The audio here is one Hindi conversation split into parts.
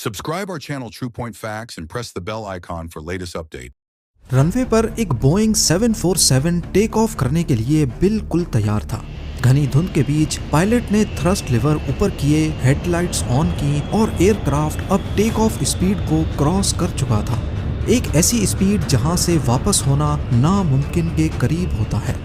Subscribe our channel True Point Facts and press the bell icon for latest update. Runway पर एक बोइंग 747 टेक ऑफ करने के लिए बिल्कुल तैयार था। घनी धुंध के बीच पायलट ने थ्रस्ट लिवर ऊपर किए, हेडलाइट्स ऑन की और एयरक्राफ्ट अब टेक ऑफ स्पीड को क्रॉस कर चुका था। एक ऐसी स्पीड जहां से वापस होना नामुमकिन के करीब होता है।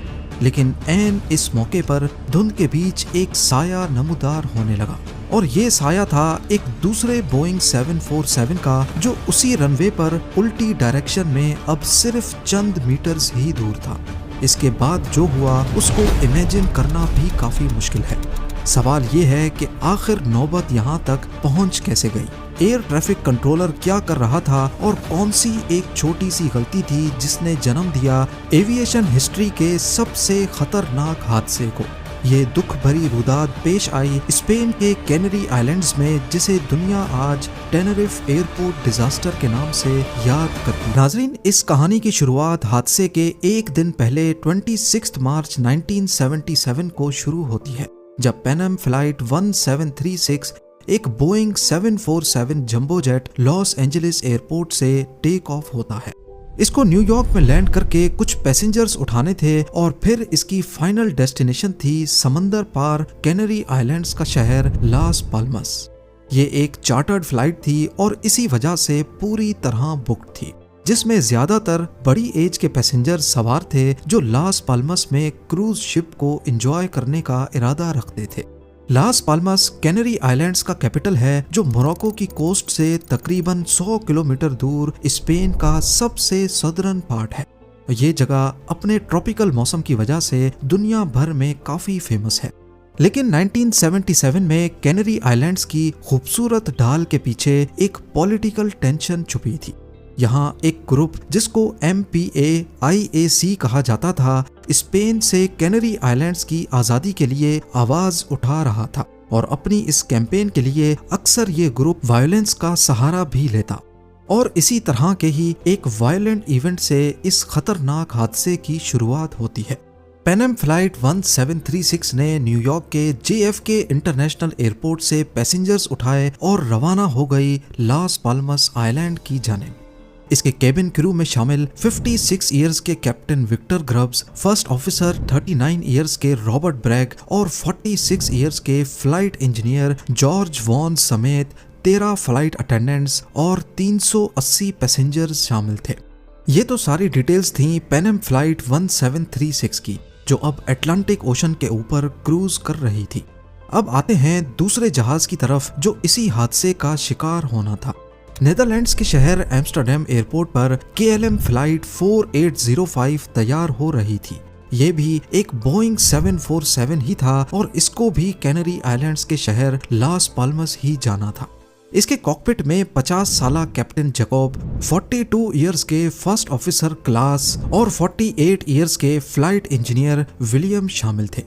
लेकिन ऐन इस मौके पर धुंध के बीच एक साया नमूदार होने लगा और ये साया था एक दूसरे बोइंग 747 का जो उसी रनवे पर उल्टी डायरेक्शन में अब सिर्फ चंद मीटर्स ही दूर था। इसके बाद जो हुआ उसको इमेजिन करना भी काफी मुश्किल है। सवाल ये है कि आखिर नौबत यहाँ तक पहुँच कैसे गई, एयर ट्रैफिक कंट्रोलर क्या कर रहा था और कौन सी एक छोटी सी गलती थी जिसने जन्म दिया एविएशन हिस्ट्री के सबसे खतरनाक हादसे को। ये दुख भरी रुदाद पेश आई स्पेन के कैनरी आइलैंड्स में, जिसे दुनिया आज टेनरिफ एयरपोर्ट डिजास्टर के नाम से याद करती है। नाजरीन, इस कहानी की शुरुआत हादसे के एक दिन पहले 26 मार्च 1977 को शुरू होती है, जब पैन एम फ्लाइट 1736 एक Boeing 747 jumbo jet Los Angeles airport से टेक ऑफ होता है। इसको न्यूयॉर्क में लैंड करके कुछ पैसेंजर्स उठाने थे और फिर इसकी फाइनल डेस्टिनेशन थी समंदर पार कैनरी आइलैंड्स का शहर लास पाल्मस। ये एक चार्टर्ड फ्लाइट थी और इसी वजह से पूरी तरह बुक्ड थी, जिसमें ज्यादातर बड़ी एज के पैसेंजर सवार थे जो लास पाल्मस में क्रूज शिप को एंजॉय करने का इरादा रखते थे। लास पाल्मस कैनरी आइलैंड्स का कैपिटल है, जो मोरक्को की कोस्ट से तकरीबन 100 किलोमीटर दूर स्पेन का सबसे सदर्न पार्ट है। ये जगह अपने ट्रॉपिकल मौसम की वजह से दुनिया भर में काफी फेमस है। लेकिन 1977 में कैनरी आइलैंड्स की खूबसूरत ढाल के पीछे एक पॉलिटिकल टेंशन छुपी थी। यहाँ एक ग्रुप जिसको MPAIAC कहा जाता था, स्पेन से कैनरी आइलैंड्स की आज़ादी के लिए आवाज उठा रहा था और अपनी इस कैंपेन के लिए अक्सर ये ग्रुप वायलेंस का सहारा भी लेता। और इसी तरह के ही एक वायलेंट इवेंट से इस खतरनाक हादसे की शुरुआत होती है। पैन एम फ्लाइट 1736 ने न्यूयॉर्क के JFK इंटरनेशनल एयरपोर्ट से पैसेंजर्स उठाए और रवाना हो गई लास पाल्मस आइलैंड की जानिब। इसके केबिन क्रू में शामिल 56 इयर्स के captain Victor Grubbs, first officer 39 years के रॉबर्ट ब्रैग और 46 इयर्स के फ्लाइट इंजीनियर जॉर्ज वॉन समेत 13 फ्लाइट अटेंडेंट्स और 380 पैसेंजर्स शामिल थे। ये तो सारी डिटेल्स थी पैन एम फ्लाइट 1736 की, जो अब अटलांटिक ओशन के ऊपर क्रूज कर रही थी। अब आते हैं दूसरे जहाज की तरफ जो इसी हादसे का शिकार होना था। नेदरलैंड्स के शहर एम्स्टर्डम एयरपोर्ट पर KLM फ्लाइट 4805 तैयार हो रही थी। ये भी एक बोइंग 747 ही था और इसको भी कैनरी आइलैंड्स के शहर लास पाल्मस ही जाना था। इसके कॉकपिट में 50 साला कैप्टन जैकब, 42 इयर्स के फर्स्ट ऑफिसर क्लास और 48 इयर्स के फ्लाइट इंजीनियर विलियम शामिल थे।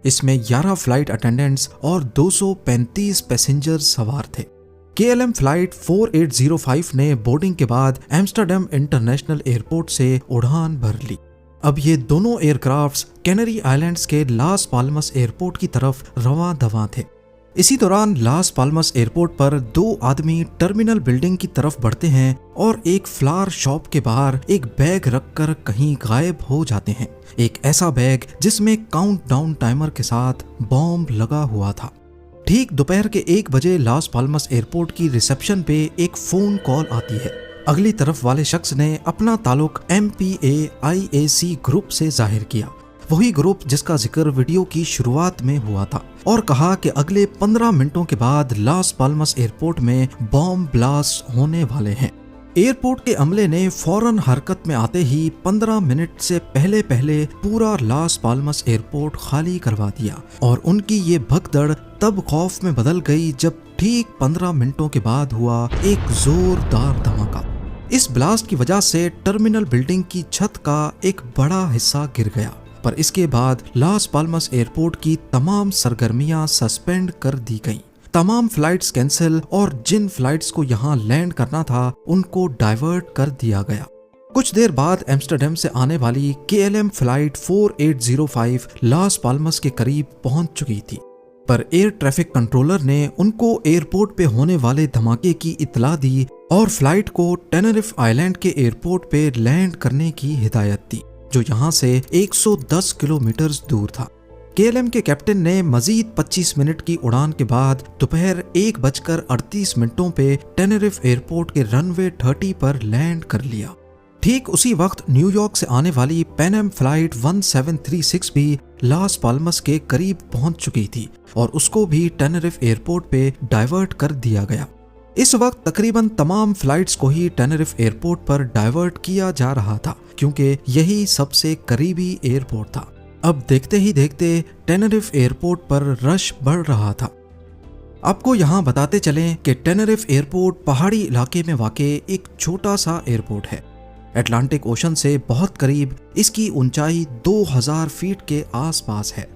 इसमें 11 फ्लाइट अटेंडेंट्स और 235 पैसेंजर सवार थे। KLM फ्लाइट 4805 ने बोर्डिंग के बाद एम्स्टर्डम इंटरनेशनल एयरपोर्ट से उड़ान भर ली। अब ये दोनों एयरक्राफ्ट्स कैनरी आइलैंड्स के लास पाल्मस एयरपोर्ट की तरफ रवां दवां थे। इसी दौरान लास पाल्मस एयरपोर्ट पर 2 आदमी टर्मिनल बिल्डिंग की तरफ बढ़ते हैं और एक फ्लावर शॉप के बाहर एक बैग रखकर कहीं गायब हो जाते हैं। एक ऐसा बैग जिसमें काउंटडाउन टाइमर के साथ बॉम्ब लगा हुआ था। ठीक दोपहर के 1 बजे लास पाल्मस एयरपोर्ट की रिसेप्शन पे एक फोन कॉल आती है। अगली तरफ वाले शख्स ने अपना ताल्लुक MPAIAC ग्रुप से जाहिर किया, वही ग्रुप जिसका जिक्र वीडियो की शुरुआत में हुआ था, और कहा कि अगले 15 मिनटों के बाद लास पाल्मस एयरपोर्ट में बॉम्ब ब्लास्ट होने वाले हैं। एयरपोर्ट के अमले ने फौरन हरकत में आते ही 15 मिनट से पहले पूरा लास पाल्मस एयरपोर्ट खाली करवा दिया और उनकी ये भगदड़ तब खौफ में बदल गई जब ठीक 15 मिनटों के बाद हुआ एक जोरदार धमाका। इस ब्लास्ट की वजह से टर्मिनल बिल्डिंग की छत का एक बड़ा हिस्सा गिर गया, पर इसके बाद लास पाल्मस एयरपोर्ट की तमाम सरगर्मियां सस्पेंड कर दी गईं। तमाम फ्लाइट्स कैंसिल और जिन फ्लाइट्स को यहाँ लैंड करना था उनको डाइवर्ट कर दिया गया। कुछ देर बाद एम्स्टर्डम से आने वाली KLM फ्लाइट 4805 लास पाल्मस के करीब पहुंच चुकी थी। पर एयर ट्रैफिक कंट्रोलर ने उनको एयरपोर्ट पे होने वाले धमाके की इत्तला दी और फ्लाइट को टेनेरिफ आइलैंड के एयरपोर्ट पे लैंड करने की हिदायत दी, जो यहाँ से 110 किलोमीटर दूर था। KLM के कैप्टन ने मजीद 25 मिनट की उड़ान के बाद दोपहर 1:38 पे टेनेरिफ एयरपोर्ट के रनवे 30 पर लैंड कर लिया। ठीक उसी वक्त न्यूयॉर्क से आने वाली पैन एम फ्लाइट 1736 भी लास पाल्मस के करीब पहुंच चुकी थी और उसको भी टेनेरिफ एयरपोर्ट पे डाइवर्ट कर दिया गया। इस वक्त तकरीबन तमाम फ्लाइट्स को ही टेनेरिफ एयरपोर्ट पर डाइवर्ट किया जा रहा था, क्योंकि यही सबसे करीबी एयरपोर्ट था। अब देखते ही देखते टेनेरिफ एयरपोर्ट पर रश बढ़ रहा था। आपको यहाँ बताते चलें कि टेनेरिफ एयरपोर्ट पहाड़ी इलाके में वाक़े एक छोटा सा एयरपोर्ट है। अटलांटिक ओशन से बहुत करीब इसकी ऊंचाई 2000 फीट के आसपास है।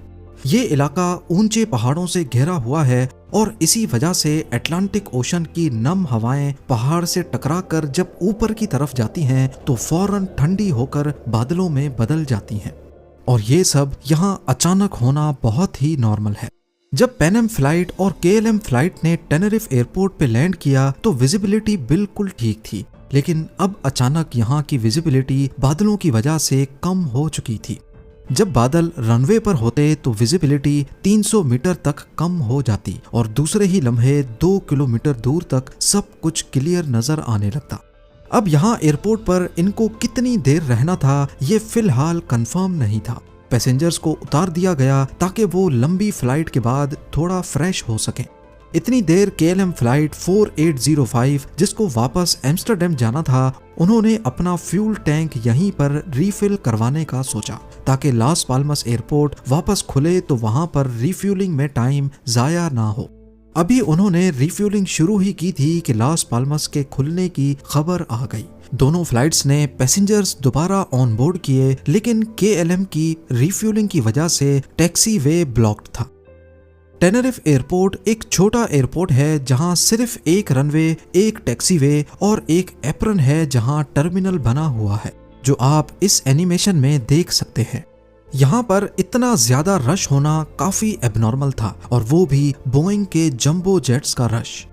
ये इलाका ऊंचे पहाड़ों से घिरा हुआ है और इसी वजह से अटलांटिक ओशन की नम हवाएं पहाड़ से टकराकर जब ऊपर की तरफ जाती हैं तो फौरन ठंडी होकर बादलों में बदल जाती हैं, और ये सब यहाँ अचानक होना बहुत ही नॉर्मल है। जब पैन एम फ्लाइट और KLM फ्लाइट ने टेनेरिफ एयरपोर्ट पे लैंड किया तो विजिबिलिटी बिल्कुल ठीक थी, लेकिन अब अचानक यहाँ की विजिबिलिटी बादलों की वजह से कम हो चुकी थी। जब बादल रनवे पर होते तो विजिबिलिटी 300 मीटर तक कम हो जाती और दूसरे ही लम्हे 2 किलोमीटर दूर तक सब कुछ क्लियर नजर आने लगता। अब यहाँ एयरपोर्ट पर इनको कितनी देर रहना था ये फिलहाल कंफर्म नहीं था। पैसेंजर्स को उतार दिया गया ताकि वो लंबी फ्लाइट के बाद थोड़ा फ्रेश हो सकें। इतनी देर KLM फ्लाइट 4805 जिसको वापस एम्स्टर्डम जाना था, उन्होंने अपना फ्यूल टैंक यहीं पर रीफिल करवाने का सोचा ताकि लास पाल्मस एयरपोर्ट वापस खुले तो वहां पर रिफ्यूलिंग में टाइम जाया ना हो। अभी उन्होंने रिफ्यूलिंग शुरू ही की थी कि लास पाल्मस के खुलने की खबर आ गई। दोनों फ्लाइट्स ने पैसेंजर्स दोबारा ऑन बोर्ड किए, लेकिन KLM की रिफ्यूलिंग की वजह से टैक्सी वे ब्लॉक्ड था। टेनेरिफ एयरपोर्ट एक छोटा एयरपोर्ट है जहां सिर्फ एक रनवे, एक टैक्सीवे और एक एप्रन है जहां टर्मिनल बना हुआ है, जो आप इस एनिमेशन में देख सकते हैं। यहाँ पर इतना ज्यादा रश होना काफी एबनॉर्मल था, और वो भी बोइंग के जंबो जेट्स का रश।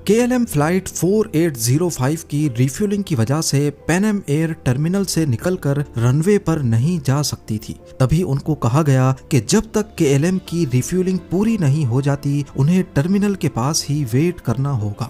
KLM फ्लाइट 4805 की रिफ्यूलिंग की वजह से पैन एम एयर टर्मिनल से निकलकर रनवे पर नहीं जा सकती थी। तभी उनको कहा गया कि जब तक KLM की रिफ्यूलिंग पूरी नहीं हो जाती उन्हें टर्मिनल के पास ही वेट करना होगा।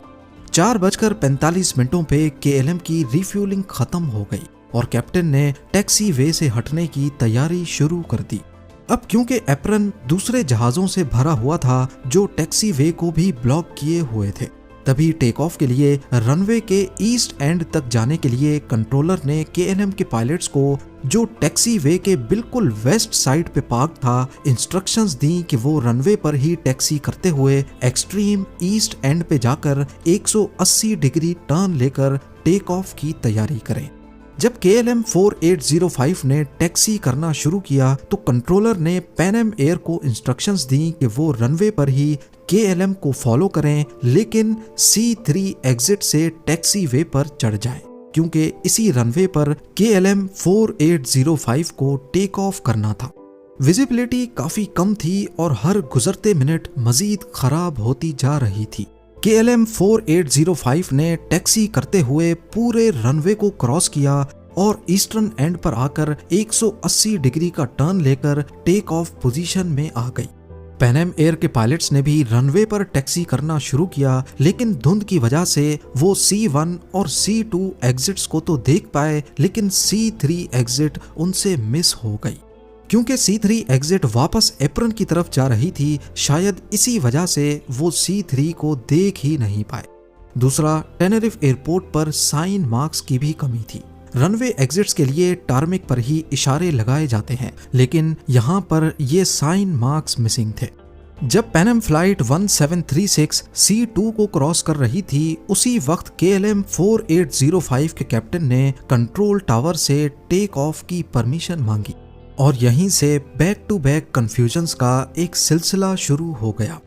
4:45 पे KLM की रिफ्यूलिंग खत्म हो गई और कैप्टन ने टैक्सी वे से हटने की तैयारी शुरू कर दी। अब क्योंकि एप्रन दूसरे जहाजों से भरा हुआ था जो टैक्सी वे को भी ब्लॉक किए हुए थे, तभी टेक ऑफ के लिए रनवे के ईस्ट एंड तक जाने के लिए कंट्रोलर ने KLM के पायलट्स को, जो टैक्सी वे के बिल्कुल वेस्ट साइड पे पार्क था, इंस्ट्रक्शंस दी कि वो रनवे पर ही टैक्सी करते हुए एक्सट्रीम ईस्ट एंड पे जाकर 180 डिग्री टर्न लेकर टेक ऑफ की तैयारी करें। जब KLM 4805 ने टैक्सी करना शुरू किया तो कंट्रोलर ने पैन एम एयर को इंस्ट्रक्शंस दी कि वो रनवे पर ही KLM को फॉलो करें, लेकिन C3 एग्जिट से टैक्सी वे पर चढ़ जाएं, क्योंकि इसी रनवे पर KLM 4805 को टेक ऑफ करना था। विजिबिलिटी काफी कम थी और हर गुजरते मिनट मजीद खराब होती जा रही थी। KLM 4805 ने टैक्सी करते हुए पूरे रनवे को क्रॉस किया और ईस्टर्न एंड पर आकर 180 डिग्री का टर्न लेकर टेक ऑफ पोजीशन में आ गई। पैन एम एयर के पायलट्स ने भी रनवे पर टैक्सी करना शुरू किया, लेकिन धुंध की वजह से वो C1 और C2 एग्जिट्स को तो देख पाए, लेकिन C3 एग्जिट उनसे मिस हो गई। क्योंकि C3 एग्जिट वापस एप्रन की तरफ जा रही थी, शायद इसी वजह से वो C3 को देख ही नहीं पाए। दूसरा, टेनेरिफ एयरपोर्ट पर साइन मार्क्स की भी कमी थी। रनवे एग्जिट्स के लिए टारमेक पर ही इशारे लगाए जाते हैं, लेकिन यहाँ पर ये साइन मार्क्स मिसिंग थे। जब पैन एम फ्लाइट 1736 C2 को क्रॉस कर रही थी, उसी वक्त KLM 4805 के कैप्टन ने कंट्रोल टावर से टेक ऑफ की परमिशन मांगी और यहीं से बैक टू बैक कंफ्यूजन्स का एक सिलसिला शुरू हो गया।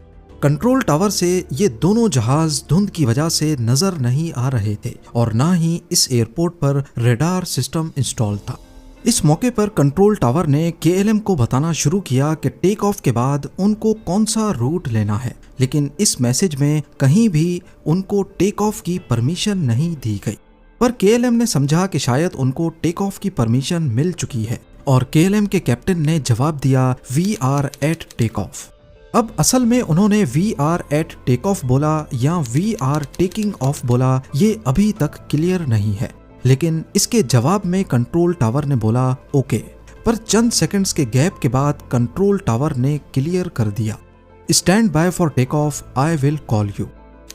कंट्रोल टावर से ये दोनों जहाज धुंध की वजह से नजर नहीं आ रहे थे और ना ही इस एयरपोर्ट पर रेडार सिस्टम इंस्टॉल था। इस मौके पर कंट्रोल टावर ने KLM को बताना शुरू किया कि टेक ऑफ के बाद उनको कौन सा रूट लेना है, लेकिन इस मैसेज में कहीं भी उनको टेक ऑफ की परमिशन नहीं दी गई। पर KLM ने समझा कि शायद उनको टेक ऑफ की परमिशन मिल चुकी है और KLM के कैप्टन ने जवाब दिया we are at take off. अब असल में उन्होंने we are at take off बोला या वी आर टेकिंग ऑफ बोला, ये अभी तक क्लियर नहीं है, लेकिन इसके जवाब में कंट्रोल टावर ने बोला ओके। पर चंद सेकंड्स के गैप के बाद कंट्रोल टावर ने क्लियर कर दिया stand by for take off, I will call you.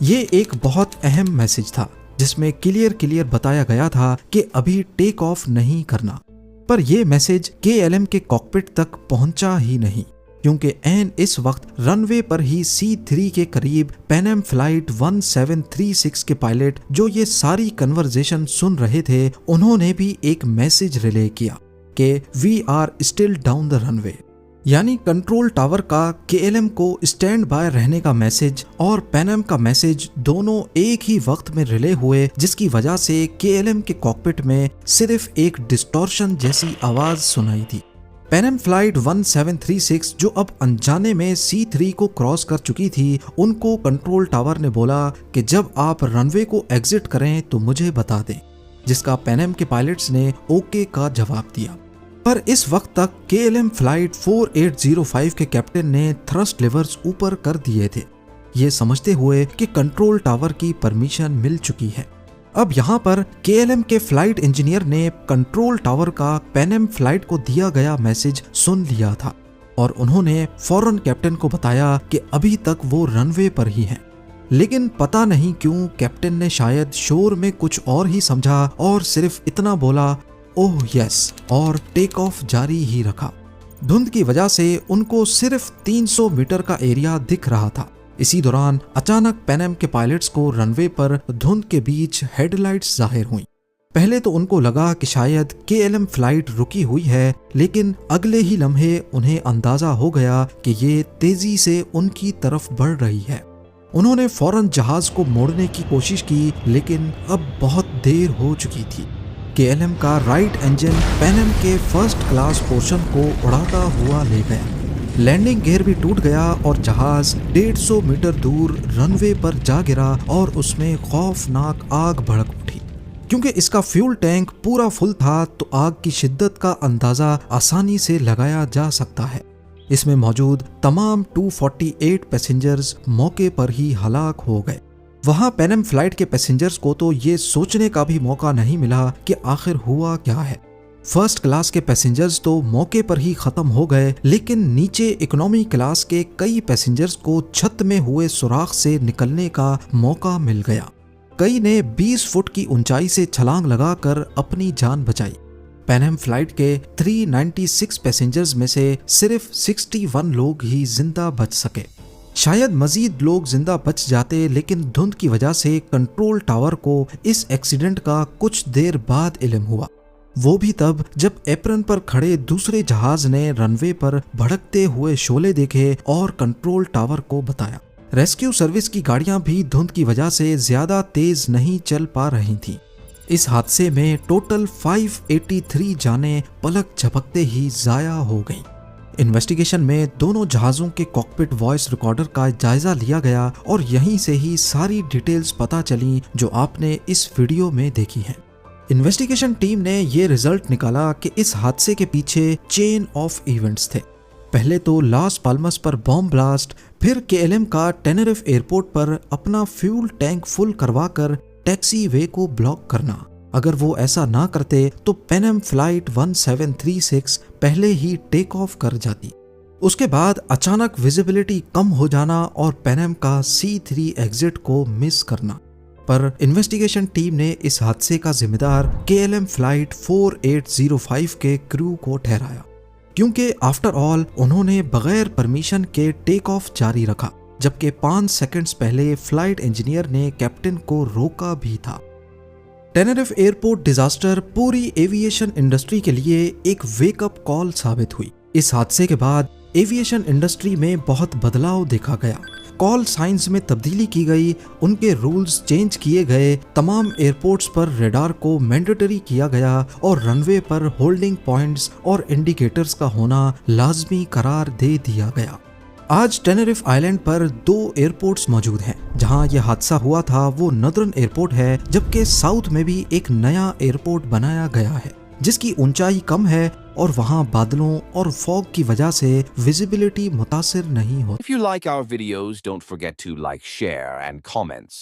ये एक बहुत अहम मैसेज था जिसमें क्लियर बताया गया था कि अभी टेक ऑफ नहीं करना। पर यह मैसेज KLM के कॉकपिट तक पहुंचा ही नहीं, क्योंकि एन इस वक्त रनवे पर ही C3 के करीब पैन एम फ्लाइट 1736 के पायलट जो ये सारी कन्वर्सेशन सुन रहे थे, उन्होंने भी एक मैसेज रिले किया कि we are still down the runway. यानी कंट्रोल टावर का KLM को स्टैंड बाय रहने का मैसेज और पैन एम का मैसेज दोनों एक ही वक्त में रिले हुए, जिसकी वजह से KLM के कॉकपिट में सिर्फ एक डिस्टॉर्शन जैसी आवाज सुनाई दी। पैन एम फ्लाइट 1736 जो अब अनजाने में C3 को क्रॉस कर चुकी थी, उनको कंट्रोल टावर ने बोला कि जब आप रनवे को एग्जिट करें तो मुझे बता दें, जिसका पैन एम के पायलट्स ने ओके का जवाब दिया। पर इस वक्त तक KLM फ्लाइट 4805 के कैप्टन ने थ्रस्ट लिवर्स ऊपर कर दिए थे, ये समझते हुए कि कंट्रोल टावर की परमिशन मिल चुकी है। अब यहाँ पर KLM के फ्लाइट इंजीनियर ने कंट्रोल टावर का पैन एम फ्लाइट को दिया गया मैसेज सुन लिया था और उन्होंने फौरन कैप्टन को बताया कि अभी तक वो रनवे पर ही हैं। लेकिन पता नहीं क्यों कैप्टन ने शायद शोर में कुछ और ही समझा और सिर्फ इतना बोला ओह यस, और टेक ऑफ जारी ही रखा। धुंध की वजह से उनको सिर्फ 300 मीटर का एरिया दिख रहा था। इसी दौरान अचानक पैन एम के पायलट्स को रनवे पर धुंध के बीच हेडलाइट्स जाहिर हुई। पहले तो उनको लगा कि शायद KLM फ्लाइट रुकी हुई है, लेकिन अगले ही लम्हे उन्हें अंदाजा हो गया कि ये तेजी से उनकी तरफ बढ़ रही है। उन्होंने फौरन जहाज को मोड़ने की कोशिश की, लेकिन अब बहुत देर हो चुकी थी। KLM का राइट इंजन पैन एम के फर्स्ट क्लास पोर्शन को उड़ाता हुआ ले गया। लैंडिंग गियर भी टूट गया और जहाज 150 मीटर दूर रनवे पर जा गिरा और उसमें खौफनाक आग भड़क उठी। क्योंकि इसका फ्यूल टैंक पूरा फुल था तो आग की शिद्दत का अंदाजा आसानी से लगाया जा सकता है। इसमें मौजूद तमाम 248 पैसेंजर्स मौके पर ही हलाक हो गए। वहां पैन एम फ्लाइट के पैसेंजर्स को तो ये सोचने का भी मौका नहीं मिला कि आखिर हुआ क्या है। फर्स्ट क्लास के पैसेंजर्स तो मौके पर ही खत्म हो गए, लेकिन नीचे इकोनॉमी क्लास के कई पैसेंजर्स को छत में हुए सुराख से निकलने का मौका मिल गया। कई ने 20 फुट की ऊंचाई से छलांग लगाकर अपनी जान बचाई। पैन एम फ्लाइट के 396 पैसेंजर्स में से सिर्फ 61 लोग ही जिंदा बच सके। शायद मजीद लोग जिंदा बच जाते, लेकिन धुंध की वजह से कंट्रोल टावर को इस एक्सीडेंट का कुछ देर बाद इल्म हुआ। वो भी तब जब एप्रन पर खड़े दूसरे जहाज ने रनवे पर भड़कते हुए शोले देखे और कंट्रोल टावर को बताया। रेस्क्यू सर्विस की गाड़ियां भी धुंध की वजह से ज्यादा तेज नहीं चल पा रही थीं। इस हादसे में टोटल 583 जानें पलक झपकते ही जाया हो गईं। इन्वेस्टिगेशन में दोनों जहाजों के कॉकपिट वॉइस रिकॉर्डर का जायजा लिया गया और यहीं से ही सारी डिटेल्स पता चली जो आपने इस वीडियो में देखी हैं। इन्वेस्टिगेशन टीम ने ये रिजल्ट निकाला कि इस हादसे के पीछे चेन ऑफ इवेंट्स थे। पहले तो लास पाल्मस पर बॉम्ब ब्लास्ट, फिर KLM का टेनेरिफ एयरपोर्ट पर अपना फ्यूल टैंक फुल करवाकर टैक्सी वे को ब्लॉक करना। अगर वो ऐसा ना करते तो पैन एम फ्लाइट 1736 पहले ही टेक ऑफ कर जाती। उसके बाद अचानक विजिबिलिटी कम हो जाना और पैन एम का C3 एग्जिट को मिस करना। पर इन्वेस्टिगेशन टीम ने इस हादसे का जिम्मेदार KLM फ्लाइट 4805 के क्रू को ठहराया, क्योंकि आफ्टर ऑल उन्होंने बगैर परमिशन के टेक ऑफ जारी रखा, जबकि 5 सेकंड्स पहले फ्लाइट इंजीनियर ने कैप्टन को रोका भी था। टेनेरिफ एयरपोर्ट डिजास्टर पूरी एविएशन इंडस्ट्री के लिए एक वेकअप कॉल साबित हुई। इस हादसे के बाद एविएशन इंडस्ट्री में बहुत बदलाव देखा गया। कॉल साइंस में तब्दीली की गई, उनके रूल्स चेंज किए गए, तमाम एयरपोर्ट्स पर रेडार को मैंडेटरी किया गया और रनवे पर होल्डिंग पॉइंट्स और इंडिकेटर्स का होना लाजमी करार दे दिया गया। आज टेनेरिफ आइलैंड पर 2 एयरपोर्ट्स मौजूद हैं। जहां यह हादसा हुआ था वो नदर्न एयरपोर्ट है, जबकि साउथ में भी एक नया एयरपोर्ट बनाया गया है जिसकी ऊंचाई कम है और वहां बादलों और फॉग की वजह से विजिबिलिटी मुतासिर नहीं होती। If you like our videos, don't forget to like, share, and comments.